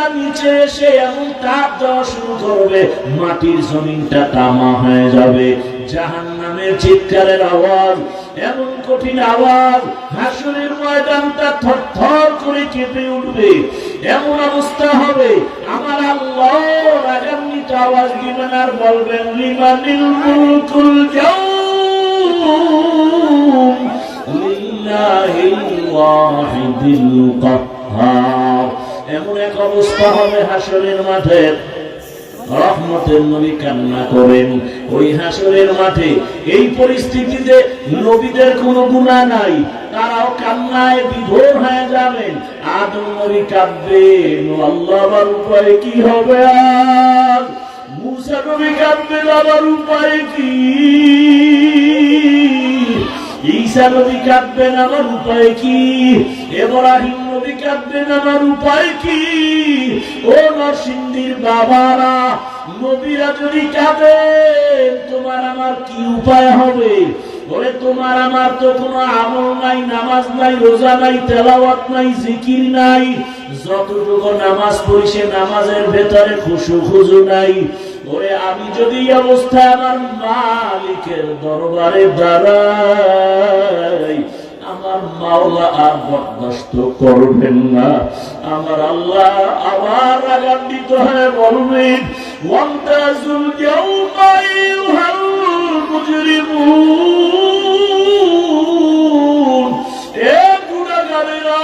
জমিনটা নিচে এসে এমন তাপ দেওয়া শুরু করবে, মাটির জমিনটা তামা হয়ে যাবে। জাহান্নামের চিৎকারের আওয়াজ, এমন কঠিন আওয়াজ, হাসরের ময়দানটা থরথর করে কেঁপে উঠবে। এমন অবস্থা হবে, আমার আল্লাহ রাগান্বিত আওয়াজ দিবেন আর বলবেন, লিমানিল মুলকুল ইয়াউম লিল্লাহিল ওয়াহিদিল কাহ্হার। এমন এক অবস্থা হবে হাসরের মাঠে, রহমতের নবী কান্না করেন। ওই হাসরের মাঠে এই পরিস্থিতিতে নবীদের কোনো গুনাহ নাই, তারাও কান্নায় বিভোর হয়ে যাবেন। আদম নবী কাঁদবেন, আল্লাহ আমার উপায় কি হবে আজ? মুসা নবী কাঁদবেন, আমার উপায় কি? ঈসা নবী কাঁদবেন, আমার উপায় কি? ইব্রাহিম নবী কাঁদবেন, আমার উপায় কি? ও নরসিংদীর বাবারা, নবীরা যদি কাঁদেন, তোমার আমার কি উপায় হবে? ওরে তোমার আমার তো কোনো আমল নাই, নামাজ নাই, রোজা নাই, তেলাওয়াত নাই, জিকির নাই। যতটুকু নামাজ পড়ি সে নামাজের ভেতরে খুশু নাই। ওরে আমি যদি এই অবস্থায় আমার মালিকের দরবারে দাঁড়াই, আমার মাওলা আর বরদাস্ত করবেন না। আমার আল্লাহ আবার রাগান্বিত হয়ে বলবেন, ওয়ান্তাজুল ইয়াউমা আইয়ুহাল মুজরিমুন, এ গুনাহগারেরা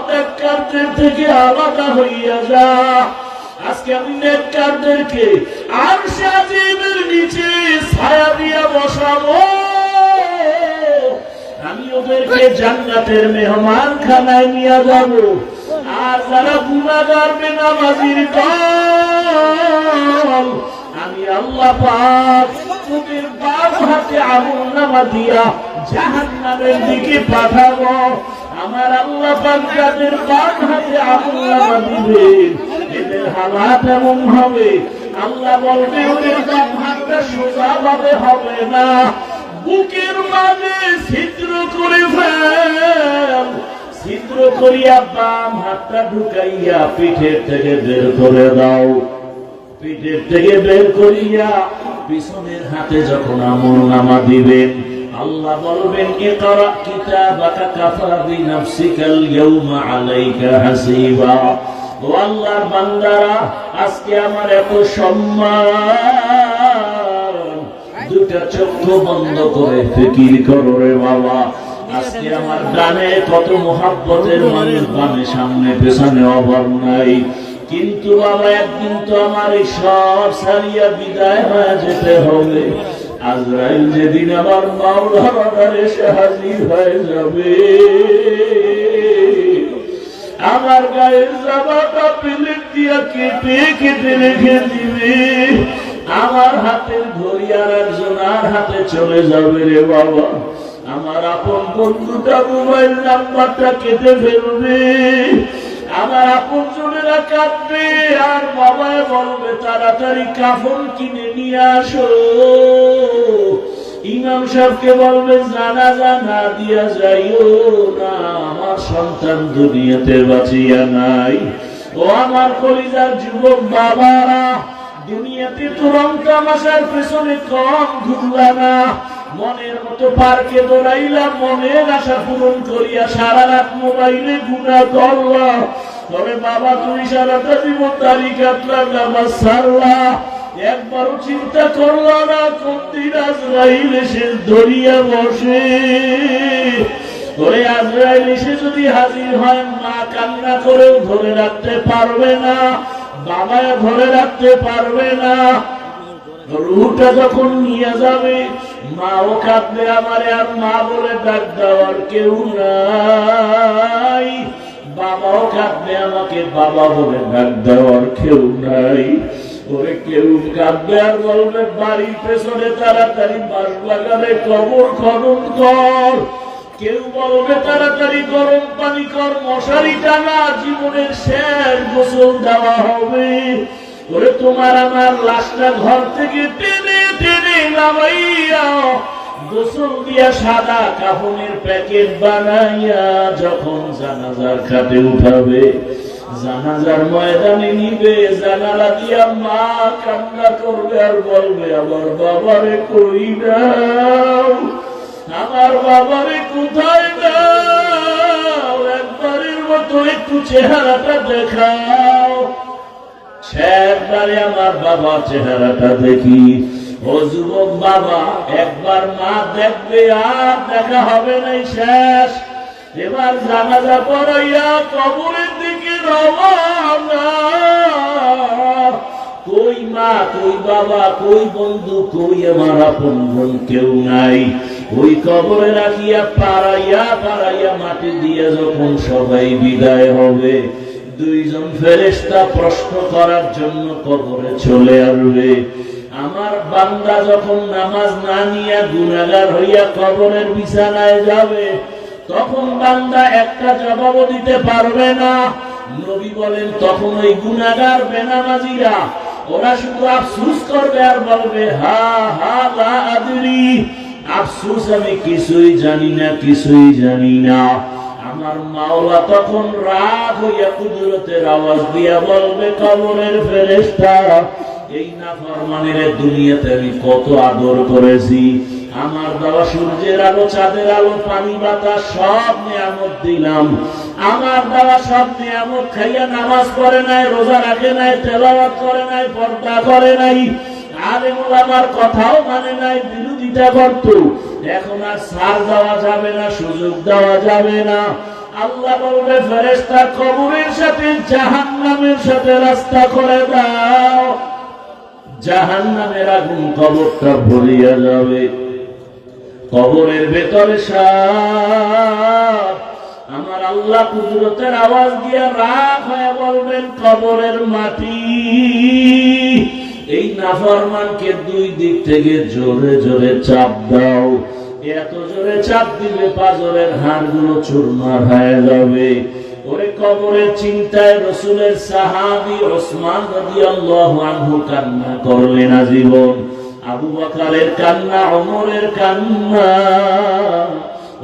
নেককারদের থেকে আলাদা হইয়া যা। আজকে আমি নেককারদেরকে আরশে আজিমের নিচে ছায়া দিয়া বসাবো, আমি ওদেরকে জান্নাতের মেহমান খানায় নিয়ে যাব। আর যারা গুনাহগার বেনামাজির দল, আমি আল্লাহ পাক ওদের বাম হাতে আমলনামা দিয়া জাহান্নামের দিকে পাঠাবো। আমার আল্লাহ পাক যাদের বাম হাতে আমলনামা দিবেন, এদের হালাত এমন হবে, আল্লাহ বলবে ওদের বাম হাতটা সোজাভাবে হবে না, বুকের মাঝে ছিদ্র করে ফেল, ছিদ্র করিয়া বাম হাতটা ঢুকাইয়া পিঠের থেকে বের করে দাও। পিঠের থেকে বের করিয়া পিছনের হাতে যখন আমলনামা দিবেন, আল্লাহ বলবেন, ইকরা কিতাবাকা কাফা বিনাফসিকাল ইয়াউমা আলাইকা হাসিবা। ও আল্লাহর বান্দারা, আজকে আমার এত সম্মান, দুটা চক্ষু বন্ধ করে ফিকির করো রে বাবা। আজকে আমার ডানে কত মোহাব্বতের মানুষ, বামে সামনে পেছনে অভাব নাই, কিন্তু বাবা একদিন তো আমার এই সব ছাড়িয়া বিদায় হয়ে যেতে হবে। আজরাইল যেদিন আমার মাওলার অর্ডারে এসে হাজির হয়ে যাবে, আমার গায়ের জামাটা প্লেট দিয়া কেটে কেটে রেখে দিবে, আমার হাতের ঘড়ি আর একজনের হাতে চলে যাবে রে বাবা। আমার আপন বন্ধুটা মোবাইল নাম্বারটা কেটে ফেলবে, আমার আপন জনেরা কাঁদবে, আর বাবায় বলবে তাড়াতাড়ি কাফন কিনে নিয়ে আসো। ইমাম সাহেবকে বলবে জানাজা না দিয়া যাইও না, আমার সন্তান দুনিয়াতে বাঁচিয়া নাই। ও আমার কলিজার যুবক বাবারা, দুনিয়াতে তো রং তামাশার পেছনে কম ঘুরলা না, মনের মতো পার্কে দৌড়াইলাম, মনের আশা পূরণ করিয়া সারা রাত মোবাইলে গুনাহ করলা। তবে বাবা তুমি সারাটা জীবন দাড়ি কাটলা, নামাজ ছাড়লা, একবারও চিন্তা করলা না কোন দিন আজরাইল এসে ধরিয়া বসে। ওরে আজরাইল এসে যদি হাজির হয়, মা কান্না করেও ধরে রাখতে পারবে না, বাবায় ধরে রাখতে পারবে না। রুহটা যখন নিয়ে যাবে, মাও কাঁদবে, আমারে আর মা বলে ডাক দেওয়ার কেউ নাই, বাবাও কাঁদবে, আমাকে বাবা বলে ডাক দেওয়ার কেউ নাই। ওরে কেউ কাঁদবে আর বলবে বাড়ির পেছনে তাড়াতাড়ি বাঁশ লাগালে কবর খনন কর, কেউ বলবে তাড়াতাড়ি গরম পানি কর, মশারি টানা, জীবনের শেষ গোসল দেওয়া হবে। ওরে তোমার আমার লাশটা ঘর থেকে টেনে টেনে নামাইয়া গোসল দিয়া সাদা কাফনের প্যাকেট বানাইয়া যখন জানাজার খাটে উঠাবে, জানাজার ময়দানে নিবে, জানালা দিয়া মা কান্না করবে আর বলবে আমার বাবারে কই দাও, আমার বাবারে কোথায় দাও, একবারের মতো একটু চেহারাটা দেখাও। শেষবারে আমার বাবার চেহারাটা দেখি। ও যুবক বাবা, একবার মা দেখবে আর দেখা হবে নাই, শেষ। এবার জানাজা পড়াইয়া কবরের দিকে রওনা। কই মা, কই বাবা, কই বন্ধু, কই আমার আপন বোন, কেউ নাই। ওই কবরে রাখিয়া পাড়াইয়া পাড়াইয়া মাটি দিয়ে যখন সবাই বিদায় হবে, দুইজন ফেরেশতা প্রশ্ন করার জন্য কবরে চলে আসবে। আমার বান্দা যখন নামাজ না নিয়ে গুনাহগার হইয়া কবরের বিছানায় যাবে, তখন বান্দা একটা জবাবও দিতে পারবে না। নবী বলেন তখন ওই গুনাহগার বেনামাজিরা ওরা শুধু আফসোস করবে আর বলবে হা হা লা আদরি, আফসোস আমি কিছুই জানি না, কিছুই জানি না। আমার মাওলা তখন রাগ হইয়া কুদরতের আওয়াজ দিয়া বলবে কবরের ফেরেশতা, এই নাফরমানের দুনিয়াতে আমি কত আদর করেছি, আমার দেওয়া সূর্যের আলো, চাঁদের আলো, পানি বাতাস সব নিয়ামত দিলাম, আমার দেওয়া সব নিয়ামত খাইয়া নামাজ পড়ে নাই, রোজা রাখে নাই, তেলাওয়াত করে নাই, পর্দা করে নাই, আলেম ওলামার কথাও মানে নাই, বিরোধিতা করত। এখন আর ছাড় দেওয়া যাবে না, সুযোগ দেওয়া যাবে না। আল্লাহ বলবে ফেরেশতা কবরের সাথে জাহান্নামের সাথে রাস্তা করে দাও, জাহান্নামের আগুন কবরটা ভরিয়া যাবে। কবরের ভেতরে সাপ। আমার আল্লাহ কুদরতের আওয়াজ দিয়ে রাগ হয়ে বলবেন কবরের মাটি, এই নাফরমানকে দুই দিক থেকে জোরে জোরে চাপ দাও। এত জোরে চাপ দিলে পাজরের হাড়গুলো চুরমার হয়ে যাবে। ওরে কবরের চিন্তায় রাসূলের সাহাবী ওসমান রাদিয়াল্লাহু আনহু কান্না করলেন আজীবন। আবু বকরের কান্না, ওমরের কান্না,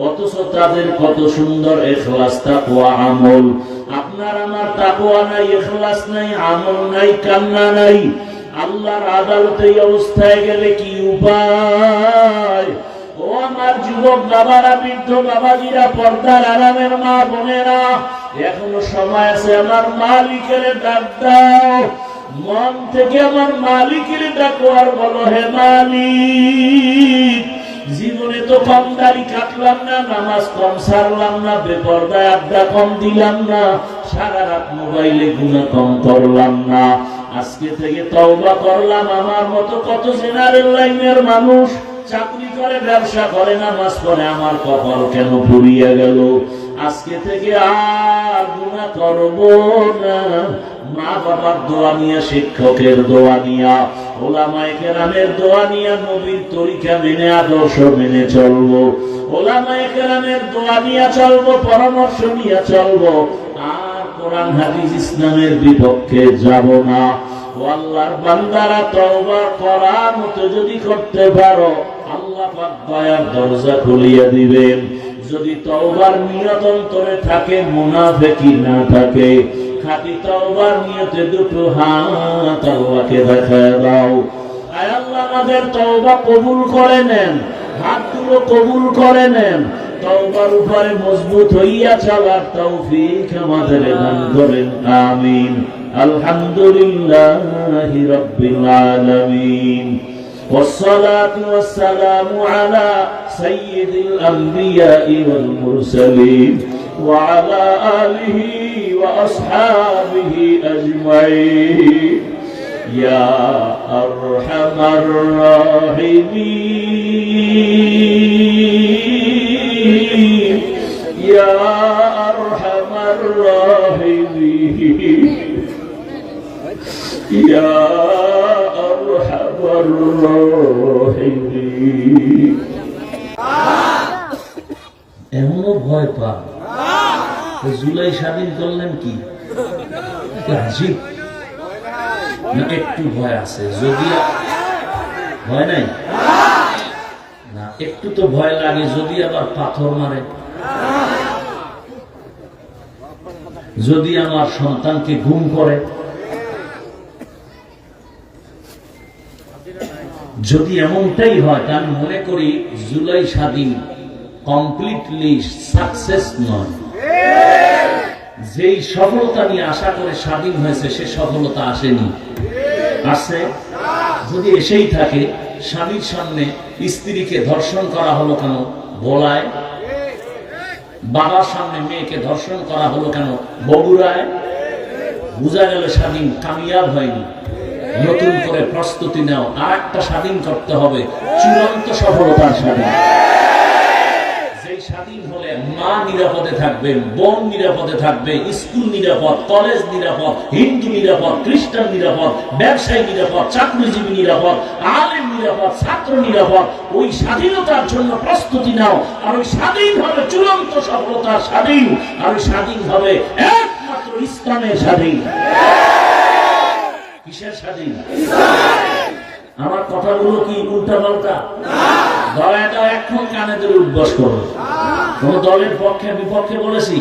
অথচ তাদের কত সুন্দর ইখলাস, তাকওয়া, আমল। আপনার আমার তাকওয়া নাই, ইখলাস নাই, আমল নাই, কান্না নাই। আল্লাহর আদালতে এই অবস্থায় গেলে কি উপায়? ও আমার যুবক বাবারা, বৃদ্ধ বাবাজিরা, পর্দার আরামের মা বোনেরা, এখনো সময় আছে। আমার মালিকের ডাক দাও, মন থেকে আমার মালিকের ডাকো আর বলো হে মালিক, জীবনে তো কম দাড়ি কাটলাম না, নামাজ কম সারলাম না, বেপরদায় আড্ডা কম দিলাম না, সারা রাত মোবাইলে গুনাহ কম করলাম না। আজকে থেকে তওবা করলাম। আমার মতো কত জেনারেল লাইনের মানুষ চাকরি করে, ব্যবসা করে, নামাজ পড়ে, আমার কপাল কেন পুড়িয়া গেল? আজকে থেকে আর গুনাহ করব না। মা বাবার দোয়া নিয়া, শিক্ষকের দোয়া নিয়া, ওলামায়ে কেরামের দোয়া নিয়া, নবীর তরিকা মেনে, আদর্শ মেনে চলবো। ওলামায়ে কেরামের দোয়া নিয়া চলবো, পরামর্শ নিয়া চলবো। আর কোরআন হাদিস ইসলামের বিপক্ষে যাব না। ও আল্লাহর বান্দারা, তওবা করার মতো যদি করতে পারো, আল্লাহ পাক দয়ার দরজা খুলিয়ে দিবেন। যদি তওবার নিয়ত অন্তরে থাকে, মুনাফিকি না থাকে, খাঁটি তওবার নিয়তে দুটো হাত আল্লাহকে দেখায় দাও। আয় আল্লাহ, আমাদের তওবা কবুল করে নেন, হাতগুলো কবুল করে নেন। তওবার উপরে মজবুত হইয়া চলার তৌফিক আমাদের দান করেন, আমিন। আলহামদুলিল্লাহি রাব্বিল আলামিন। والصلاة والسلام على سيد الأنبياء والمرسلين وعلى آله وأصحابه أجمعين يا أرحم الراحمين يا أرحم الراحمين يا أرحم الراحمين। এমনও ভয় পা, জুলাই স্বাধীন করলেন কি আজীব না? একটু ভয় আছে, যদি ভয় নাই না, একটু তো ভয় লাগে যদি আবার পাথর মারে। যদি আমার সন্তানকে গুম করে, যদি এমনটাই হয়, তা আমি মনে করি জুলাই স্বাধীন কমপ্লিটলি সাকসেস নয়। যেই সফলতা নিয়ে আশা করে স্বাধীন হয়েছে সে সফলতা আসেনি, আসে। যদি এসেই থাকে, স্বামীর সামনে স্ত্রীকে ধর্ষণ করা হলো কেন বলায়, বাবার সামনে মেয়েকে ধর্ষণ করা হলো কেন বগুড়ায়, বোঝা গেল স্বাধীন কামিয়াব হয়নি। নতুন করে প্রস্তুতি নাও, আর একটা স্বাধীন করতে হবে, চূড়ান্ত সফলতার স্বাধীন। যেই স্বাধীন হলে মা নিরাপদে থাকবে, বোন নিরাপদে থাকবে, স্কুল নিরাপদ, কলেজ নিরাপদ, হিন্দু নিরাপদ, খ্রিস্টান নিরাপদ, ব্যবসায়ী নিরাপদ, চাকরিজীবী নিরাপদ, আলেম নিরাপদ, ছাত্র নিরাপদ। ওই স্বাধীনতার জন্য প্রস্তুতি নাও, আর ওই স্বাধীন হবে চূড়ান্ত সফলতার স্বাধীন, আর ওই স্বাধীন হবে একমাত্র ইসলামের স্বাধীন। কিসের স্বাধীন? আমার কথাগুলো কি উল্টা পাল্টা? দয়াটা এখন কানে ধরে উদ্বাস করো। কোন দলের পক্ষে বিপক্ষে বলেছি?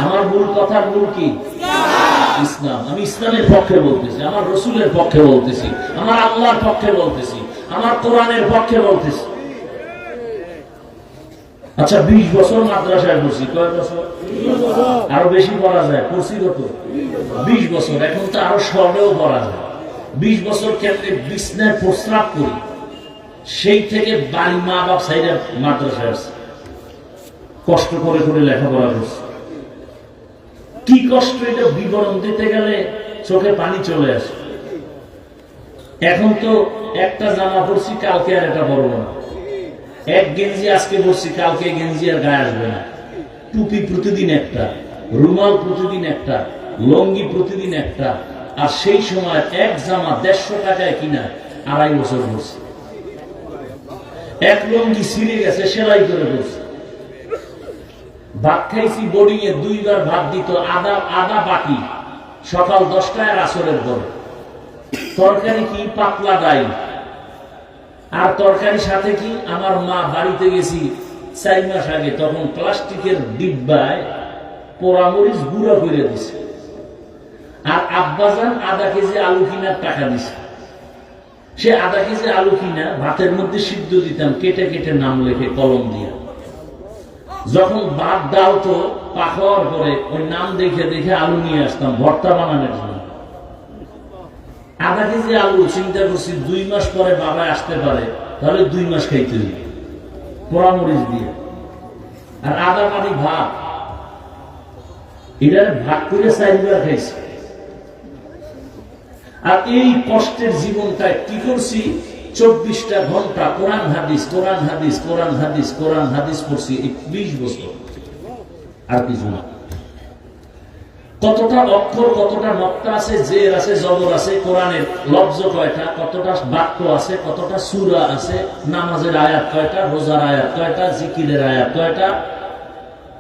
আমার মূল কথার মূল কি? ইসলাম। আমি ইসলামের পক্ষে বলতেছি, আমার রসুলের পক্ষে বলতেছি, আমার আল্লাহর পক্ষে বলতেছি, আমার কোরআনের পক্ষে বলতেছি। আচ্ছা, 20 বছর মাদ্রাসায় পড়ছি। কয় বছর? আরো বেশি পড়া যায়। পড়ছি কত? 20 বছর। এখন তো আরো সবেও পড়া যায়। 20 বছর কেন্দ্রে বিছনায় প্রস্রাব করি, সেই থেকে বাড়ি মা বাপ সাইডে মাদ্রাসায় আসছে, কষ্ট করে করে লেখাপড়া করছে। কি কষ্ট এটা বিবরণ দিতে গেলে চোখে পানি চলে আসে। এখন তো একটা জামা পড়ছি, কালকে আর এটা পরবো না। এক গেঞ্জি আজকে পড়ছি, কালকে গেঞ্জি আর গায়ে আসবে না। টুপি প্রতিদিন একটা, রুমাল প্রতিদিন একটা, লঙ্গি প্রতিদিন একটা। আর সেই সময় এক জামা 150 টাকায় কিনা 2.5 বছর পড়ছে। এক লঙ্গি ছিঁড়ে গেছে, সেলাই করে পড়ছে। ভাত খাইছি বোর্ডিং এ, 2 বার ভাত দিত, আদা বাটি, সকাল 10টায় আসরের পরে। তরকারি কি? পাতলা ডাল। আর তরকারির সাথে কি? আমার মা বাড়িতে গেছি 4 মাস আগে, তখন প্লাস্টিকের ডিব্বায় পোড়ামরিচ গুঁড়া করে দিছে। আর আব্বাজান আধা কেজি আলু কিনার টাকা দিছে। সে আধা কেজি আলু কিনা ভাতের মধ্যে সিদ্ধ দিতাম, কেটে কেটে নাম লেখে কলম দিয়া। যখন ভাত ডাল তো পাখার পরে ওই নাম দেখে দেখে আলু নিয়ে আসতাম ভর্তা বানানোর জন্য। আধা কেজি আলু চিন্তা করছি 2 মাস পরে বাবা আসতে পারে, তাহলে 2 মাস খাইতে হবে পোড়ামরিচ দিয়ে। আর আধা পানি ভাত, এটা ভাগ করে 4 বার খাইছি। আর এই কষ্টের জীবনটায় কি করছি? 24টা ঘন্টা কোরআন হাদিস, কোরআন হাদিস, কোরআন হাদিস, কোরআন হাদিস পড়ছি 20 বছর। আর কিছু না। কতটা অক্ষর, কতটা নক্তা আছে, জের আছে, জবর আছে, কোরআনের লফজ কয়টা, কতটা বাক্য আছে, কতটা সূরা আছে, নামাজের আয়াত কয়টা, রোজার আয়াত কয়টা, জিকিরের আয়াত কয়টা,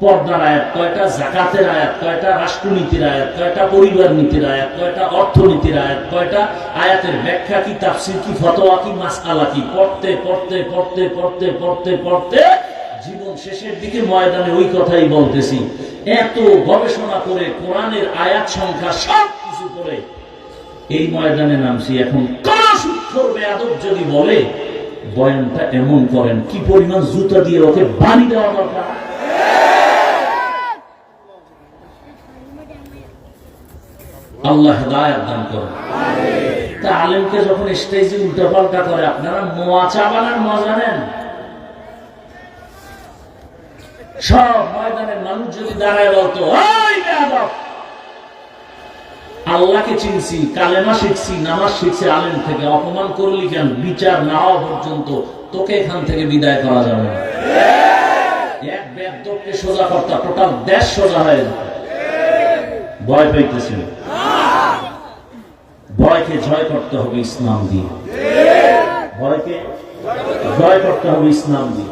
পর্দার আয়াত কয়টা, যাকাতের আয়াত কয়টা, রাষ্ট্রনীতির আয়াত কয়টা, পরিবার নীতির আয়াত কয়টা, অর্থনীতির আয়াত কয়টা, আয়াতের ব্যাখ্যা কি, তাফসীর কি, ফতোয়া কি, মাসআলা কি, পড়তে পড়তে পড়তে পড়তে পড়তে পড়তে জীবন শেষের দিকে ময়দানে ওই কথাই বলতেছি। এত গবেষণা করে কোরআনের আয়াত সংখ্যা সব কিছু করে এই ময়দানে নামছি। এখন কোন সুৎখোর বেয়াদব যদি বলে বয়ানটা এমন করেন, কি পরিমাণ জুতা দিয়ে ওকে বাড়ি দেওয়া দরকার। আল্লাহ হেদায়েত দান করেন। তা আলেমকে যখন স্টেজে উল্টাপাল্টা করে, আপনারা মোয়া চা বানান, মজা নেন। সব ময়দানের মানুষ যদি দাঁড়ায় বলতো, ওই বেয়াদব, আল্লাহকে চিনছি, কালেমা শিখছি, নামাজ শিখছি আলেম থেকে, অপমান করলি কেন? বিচার না হওয়া পর্যন্ত তোকে এখান থেকে বিদায় করা যাবে না। এক বেয়াদবকে সোজা করতে টোটাল দেশ সোজা হয়ে যেত। ভয় পাইতেছিল। ভয়কে জয় করতে হবে ইসলাম দিয়ে। ভয়কে জয় করতে হবে ইসলাম দিয়ে।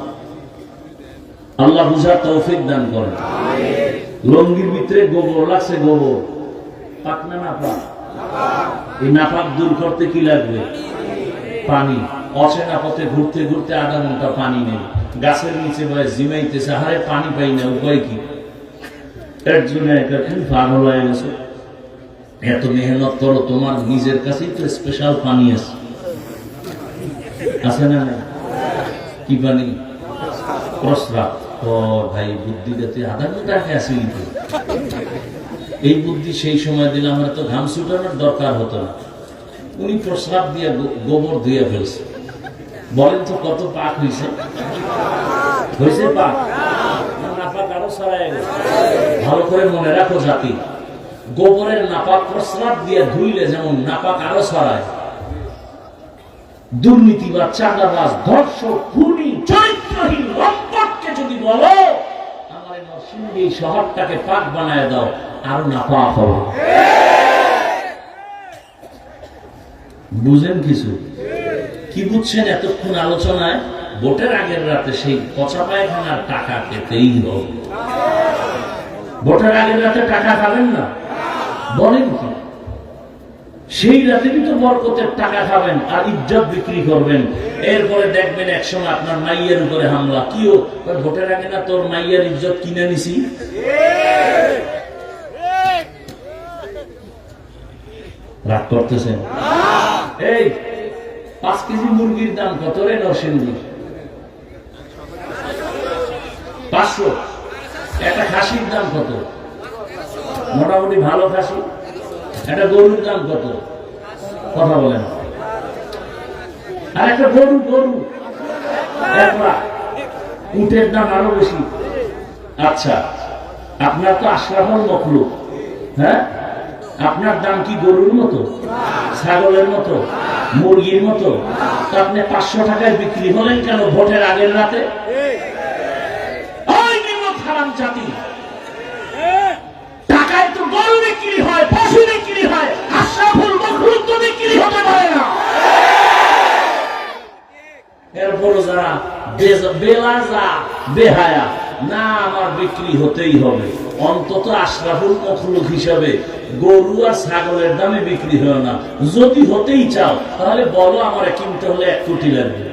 আল্লাহ বুঝার তৌফিক দান করেন। লঙ্গির ভিতরে গোবর লাগছে, গোবর পাক না নাপাক? এই নাপাক দূর করতে কি লাগবে? পানি। অচেনা পথে ঘুরতে ঘুরতে আধা ঘন্টা পানি নেই, গাছের নিচে বয়ে জিমাইতেছে, হারে পানি পাই না, উপায় কি? এর জন্য এখন পাগল হয়ে গেছে। এত মেহনত করো, তোমার নিজের কাছেই তো স্পেশাল পানি আছে না? কি পানি? প্রস্রাব। ও ভাই, বুদ্ধিটাতে আধা ঘন্টা আছে। কিন্তু এই বুদ্ধি সেই সময় দিলে আমার তো ঘাম ছুটানোর দরকার হতো না। উনি প্রস্রাব দিয়ে গোবর ধুয়ে ফেলছে। বলেন তো কত পাক হয়েছে? হয়েছে পাক? নাপাক আরো ছড়ায় গেছে। ভালো করে মনে রাখো জাতি, গোবরের নাপাক প্রস্রাব দিয়ে ধুইলে যেমন নাপাক আরো ছড়ায়, দুর্নীতিবাদ, চাঁদাবাজ, ধর্ষক, খুনি, চরিত্রহীন লম্পটকে যদি বলো আমার নরসিংদী শহরটাকে পাক বানায় দাও, আরো নাপাক হবে। বুঝেন কিছু? কি বুঝছেন এতক্ষণ আলোচনায়? ভোটের আগের রাতে সেই পচা পায়খানার টাকা খেতেই হবে। ভোটের আগের রাতে টাকা খাবেন না? বলেন কি? সেই রাতে কিন্তু বরকতের টাকা খাবেন আর ইজ্জত বিক্রি করবেন। এরপরে দেখবেন একসময় আপনার মাইয়ের উপরে হামলা। কিও ভোটের আগে না তোর মাইয়ের ইজ্জত কিনে নিছি? রাগ করতেছেন? এই 5 কেজি মুরগির দাম কত রে নরসিংদী? 500। একটা খাসির দাম কত? মোটামুটি ভালো খাসি। একটা গরুর দাম কত? কথা বলেন। আর একটা গরু উটের দাম আরো বেশি। আচ্ছা, আপনার তো আশরাফুল মখলুক, হ্যাঁ? আপনার দাম কি গরুর মতো, ছাগলের মতো, মুরগির মতো? আপনি 500 টাকায় বিক্রি হলেন কেন ভোটের আগের রাতে? ওই নিমক হারাম জাতি, টাকায় তো গরু বিক্রি হয়, পশু বিক্রি হয়, আশরাফুল মখলুক তো বিক্রি হতে পারে না। এরপরও যারা বেলাজা, বেহায়া, না আমার বিক্রি হতেই হবে, অন্তত আশরাফুল মখলুক হিসাবে গরু আর ছাগলের দামে বিক্রি হয় না। যদি হতেই চাও তাহলে বলো আমার কিনতে হলে 1 কোটি লাগবে।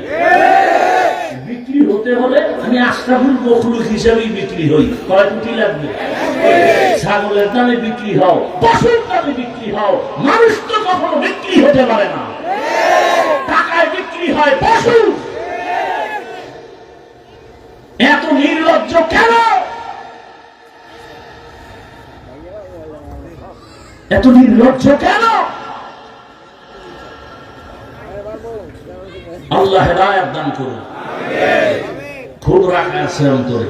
বিক্রি হতে হলে আমি আশরাফুল মখলুক হিসাবেই বিক্রি হই, কয় কোটি লাগবে? ছাগলের দামে বিক্রি হও, পশুর দামে বিক্রি হও, মানুষ তো কখনো বিক্রি হতে পারে না। টাকায় বিক্রি হয় পশু। এত নির্লজ্জ কেন? এত নির্লজ্জ কেন? আল্লাহ হেদায়েত দান করুন। খুব রাগ আছে অন্তরে,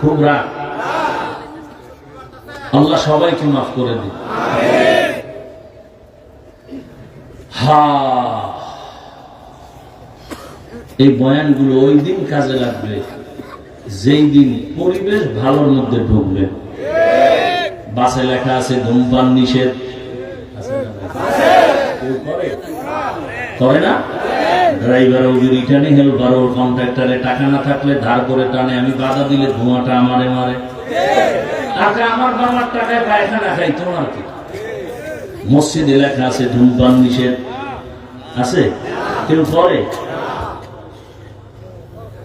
খুব রাগ। আল্লাহ সবাইকে মাফ করে দিন। এই বয়ানগুলো ওই দিন কাজে লাগবে যেই দিন পরিবেশ ভালোর মধ্যে ঢুকবে। বাসে লেখা আছে ধূমপান নিষেধ, করে না? ড্রাইভারও রিটার্নে হেল্পারও কন্ট্রাক্টরে টাকা না থাকলে ধার করে টানে, আমি বাধা দিলে ধোঁয়াটা আমারে মারে। টাকা আমার বাবার টাকায় পায়খানা খাই, তোমার কি? মসজিদে লেখা আছে ধূমপান নিষেধ, আছে? কেউ করে?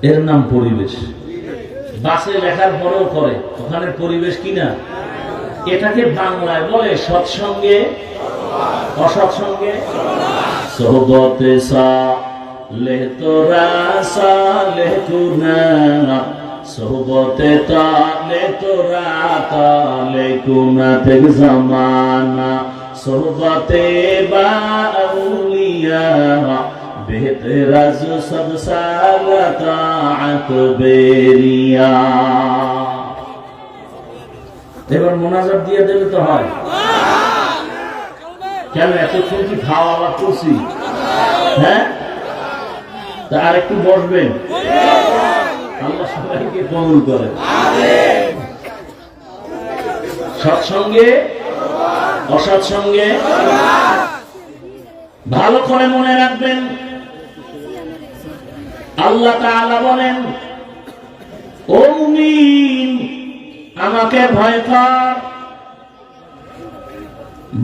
এর নাম পরিবেশ। বাসে লেখার পরেও করে, ওখানে পরিবেশ কিনা? এটাকে বাংলায় বলে সৎসঙ্গে অসৎসঙ্গে সোহবতে সালেহ তোরা সালেহ কুনা, সোহবতে তালে তোরা তালে কুনা তেগ জামানা, সোহবতে বা আউলিয়া বেহতেরা জো সব সালাতা আকবেরিয়া। এবার মোনাজাত দিয়ে দিলে তো হয়। কেন এতক্ষণ কি খাওয়া দাওয়া করছি? হ্যাঁ, তা আর একটু বসবেন। আল্লাহ সবাইকে কবুল করে। সৎসঙ্গে অসৎসঙ্গে ভালো করে মনে রাখবেন। আল্লাহ তাআলা বলেন, ও মুমিন আমাকে ভয় কর।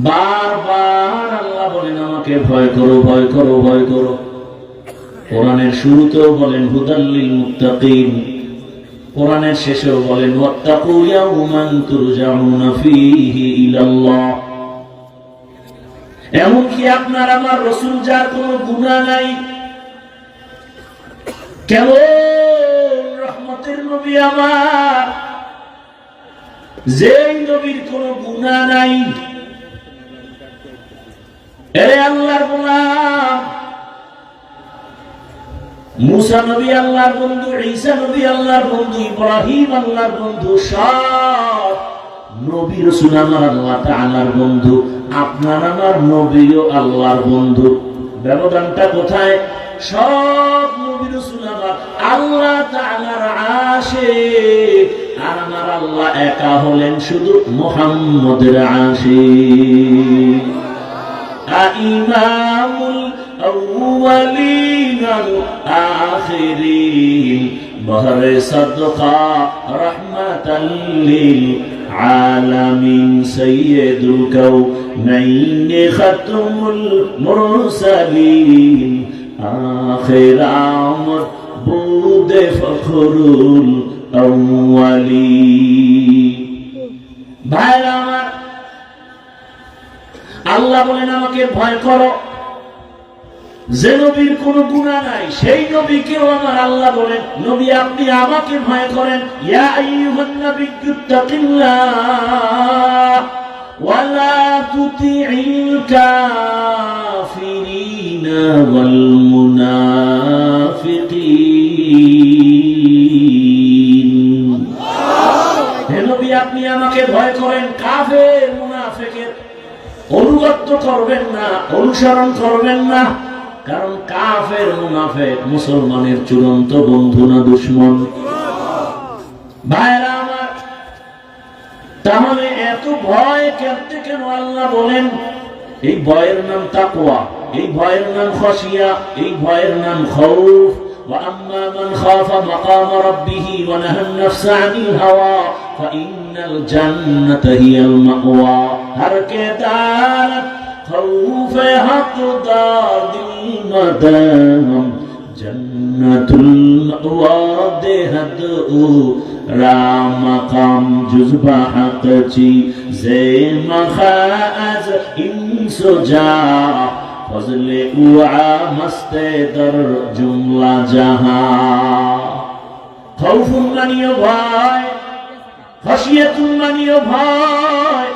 বারবার আল্লাহ বলেন আমাকে ভয় করো, ভয় করো, ভয় করো। কোরআনের শুরুতেও বলেন হুদাল লিল মুত্তাকিন, কোরআনের শেষেও বলেন ওয়াত্তাকু ইয়াওমান তুরজাউনা ফীহি ইলাল্লাহ। এমনকি আপনার আমার রাসূল যার কোনো গুনাহ নাই, কেবল রহমতের নবী আমার, যেই নবীর কোনো গুনাহ নাই, এরে আল্লাহর গোলাম, মুসা নবী আল্লাহর বন্ধু, ঈসা নবী আল্লাহর বন্ধু, ইব্রাহিম আল্লাহর বন্ধু, সব নবী রাসূল আমার আল্লাহ তাআলার বন্ধু। আপনার আমার নবীও আল্লাহর বন্ধু। ব্যবধানটা কোথায়? সব নবী রাসূল আমার আল্লাহ তাআলার আশিক, আর আমার আল্লাহ একা হলেন শুধু মুহাম্মদের আশিক। ইমামুল আউয়ালিন আল আখিরিন বহরে সাদকা রাহমাতাল লিল আলামিন সাইয়্যিদুল কাউনাইন খাতমুল মুরসালিন আখির আমর বুদে ফখরুল আউয়ালিন। ভাইরা আমার, আল্লাহ বলেন আমাকে ভয় করো। যে নবীর কোনো গুনাহ নাই সেই নবীকেও আমার আল্লাহ বলেন নবী আপনি আমাকে ভয় করেন। ইয়া আইয়ুহান নাবিয়্যুত্তাকিল্লাহ ওয়া লা তুতি'িল কাফিরিনা ওয়াল মুনাফিকিন। হে নবী আপনি আমাকে ভয় করেন, কাফের মুনাফিকের অনুগত করবেন না, অনুসরণ করবেন না। কারণ কাফের মুনাফিক মুসলমানের চূড়ান্ত বন্ধু না দুশমন? ভাইরা আমার, তাহলে এত ভয় করতে কেন আল্লাহ বলেন? এই ভয়ের নাম তাকওয়া, এই ভয়ের নাম খাশিয়া, এই ভয়ের নাম খাউফ। وأما من خاف مقام ربه ونهى النفس عن الهوى فإن الجنة هي المأوى। हर के दारत खौफ हक दार दिल मदाम जन्नतुल मअवा देहद राम मकाम जुज़बा हक ची जे मखाज इंसुजा फजले उआ मस्ते दर जुमला जहां। खौफुन मानियो भय, खशियतुन मानियो भय।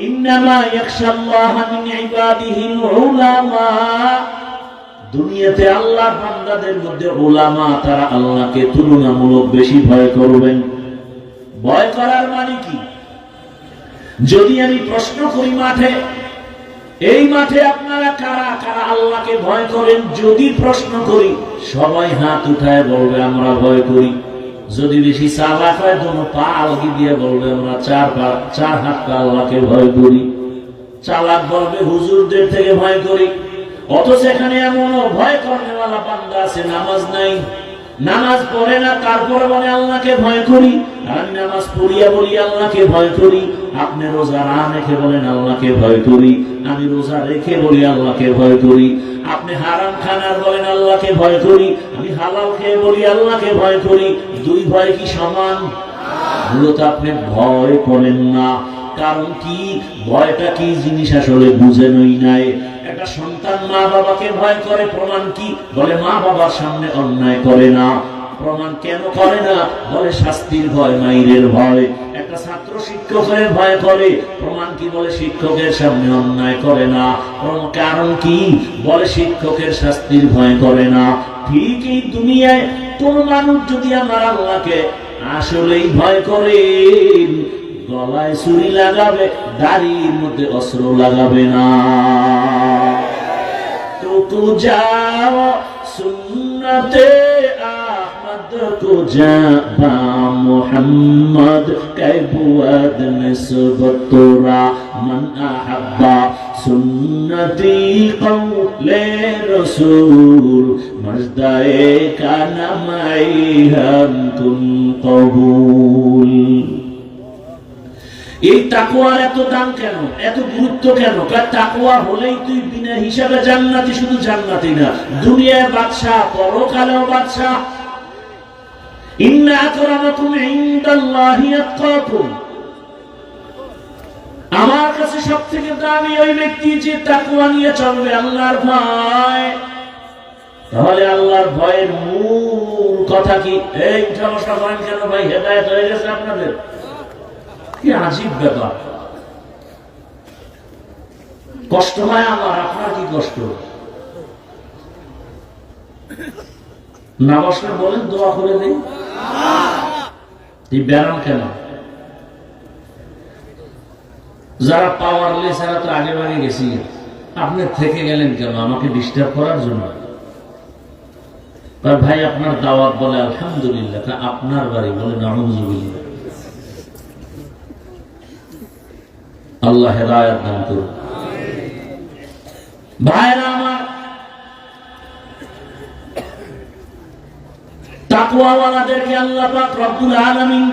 इन्नमा यख्शाल्लाह मिन इबादिहिल उलामा। দুনিয়াতে আল্লাহর বান্দাদের মধ্যে উলামা, তারা আল্লাহকে তুলনামূলক বেশি ভয় করবেন। ভয় করার মানে কি? যদি আমি প্রশ্ন করি মাঠে, এই মাঠে আপনারা কারা কারা আল্লাহকে ভয় করেন? যদি প্রশ্ন করি সবাই হাত উঠায় বলবে আমরা ভয় করি। যদি বেশি চালাক হয় দোনো পা আলগি দিয়ে বলবে আমরা চার হাত পা আল্লাহকে ভয় করি। চালাক বলবে হুজুরদের থেকে ভয় করি। অথচ এখানে এমনও ভয় করেওয়ালা বান্দা আছে নামাজ নাই, নামাজ পড়ে না, তারপরে বলে আল্লাহকে ভয় করি। আর নামাজ পড়িয়া বলি আল্লাহকে ভয় করি। আপনি রোজা না রেখে বলেন আল্লাহকে ভয় করি, আমি রোজা রেখে বলি আল্লাহকে ভয় করি। আপনি হারাম খান আর বলেন আল্লাহকে ভয় করি, আমি হালাল খেয়ে বলি আল্লাহকে ভয় করি। দুই ভয় কি সমান? মূলত আপনি ভয় করেন না। কারণ কি? ভয়টা কি জিনিস আসলে বুঝেনই নাই। একটা সন্তান মা বাবাকে ভয় করে, প্রমাণ কি? বলে মা বাবার সামনে অন্যায় করে না। প্রমাণ কেন করে না? বলে শাস্তির ভয়, মাইরের ভয়। একটা ছাত্র শিক্ষকের ভয় করে, প্রমাণ কি? বলে শিক্ষকের সামনে অন্যায় করে না। কারণ কি? বলে শিক্ষকের শাস্তির ভয় করে না। ঠিক এই দুনিয়ায় কোন মানুষ যদি আমার আল্লাহকে আসলেই ভয় করে, গলায় ছুরি লাগাবে, দাড়ির মধ্যে অস্ত্র লাগাবে না। তো যাও সুন্নতে আহমদ কো জাবা মুহাম্মদ কাইবুয়াদ নিসবত তোরা মান আহাব্বা সুন্নতি কওলে রাসূল মজদায়ে কানা মাই হাম কুন কবুল। এই তাকওয়ার এত দাম কেন, এত গুরুত্ব কেন? তাকওয়া হলেই তুই বিনা হিসাবে জান্নাতি। শুধু জান্নাতি না, দুনিয়ার বাদশা, পরকালেও বাদশা। ইন্না আকরামাকুম ইনদাল্লাহি আতকাকুম, আমার কাছে সবথেকে দামি ওই ব্যক্তি যে তাকওয়া নিয়ে চলবে, আল্লাহর ভয়। তাহলে আল্লাহর ভয়ের মূল কথা কি? এই সমস্যা করেন কেন ভাই? হেদায়েত হয়ে গেছে আপনাদের? কি আজীব ব্যাপার। কষ্ট হয় আমার, আপনার কি কষ্ট? না বসলে বলেন, দোয়া করে দিন। এই ব্যারাম কেন? যারা পাওয়ারলেস এরা তো আগে ভাগে গেছি, আপনি থেকে গেলেন কেন? আমাকে ডিস্টার্ব করার জন্য? ভাই আপনার দাওয়াত, বলে আলহামদুলিল্লাহ। আপনার বাড়ি, বলে নাউযুবিল্লাহ। আল্লাহ হেদায়েত দান করুন। ভাইরা আমার, তাকওয়াওয়ালাদেরকে আল্লাহ পাক রব্বুল আলামিন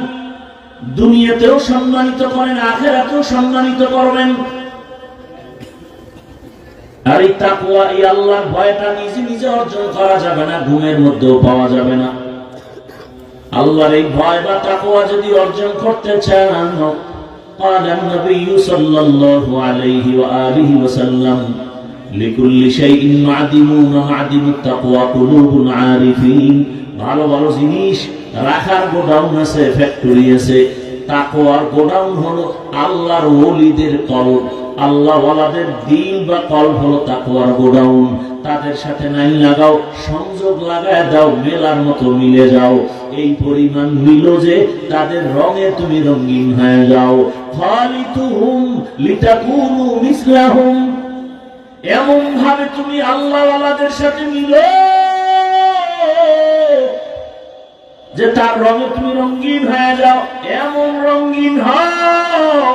দুনিয়াতেও সম্মানিত করেন, আখিরাতেও সম্মানিত করবেন। আর এই তাকওয়া, এই আল্লাহর ভয়টা নিজে নিজে অর্জন করা যাবে না, ঘুমের মধ্যেও পাওয়া যাবে না। আল্লাহর এই ভয় বা তাকওয়া যদি অর্জন করতে চান, قال النبي صلى الله عليه وآله وسلم لكل شيء معدمون معدم التقوى قلوب العارفين। ভালো ভালো জিনিস রাখার গোডাউন আছে, ফ্যাক্টরি আছে। তাকওয়ার গোডাউন হলো আল্লাহর ওলিদের কলব, আল্লাহ ওয়ালাদের দিল বা কলব হলো তাকওয়ার গোডাউন। তাদের সাথে নাই লাগাও, সংযোগ লাগায় দাও, মেলার মতো মিলে যাও। এই পরিমাণ মিলো যে তাদের রঙে তুমি রঙিন হয়ে যাও। খালিতুহুম লিতাকুনু মিসলাহুম, এমন ভাবে তুমি আল্লাহ ওয়ালাদের সাথে মিলো যে তার রঙে তুমি রঙিন হয়ে যাও। এমন রঙিন হও,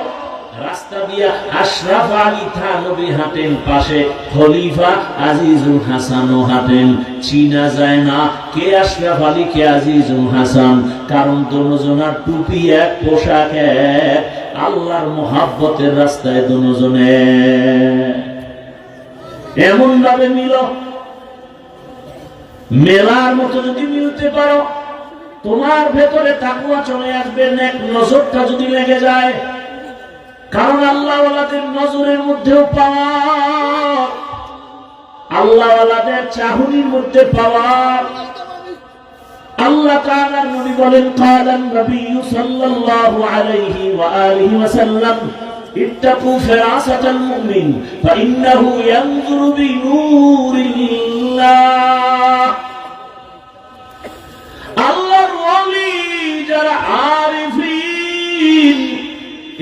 রাস্তা দিয়া আশরাফ আলী থানবী হাঁটেন, পাশে খলিফা আজিজুল হাসানও হাঁটেন। চিনা যায় না কে আশরাফ আলী, কে আজিজুল হাসান, কারণ দুজনের টুপি এক, পোশাক এক। আল্লাহর মোহাব্বতের রাস্তায় দুজনে এমন ভাবে মিল, মেলার মতো যদি মিলতে পারো, তোমার ভেতরে তাকওয়া চলে আসবে। নেক নজরটা যদি লেগে যায়, কারণ আল্লাহ ওয়ালাদের নজরের মধ্যেও পাওয়ার, আল্লাহ ওয়ালাদের চাহনির মধ্যে পাওয়ার। আল্লাহ তাআলার নবী বলেন, কালান নবী সাল্লাল্লাহু আলাইহি ওয়া আলিহি ওয়াসাল্লাম, ইত্তাকু ফিরাসাতাল মুমিন ফাইন্নাহু ইয়ানজুরু বিনূরিল্লাহ। আল্লাহর ওলি যারা আরিফিন,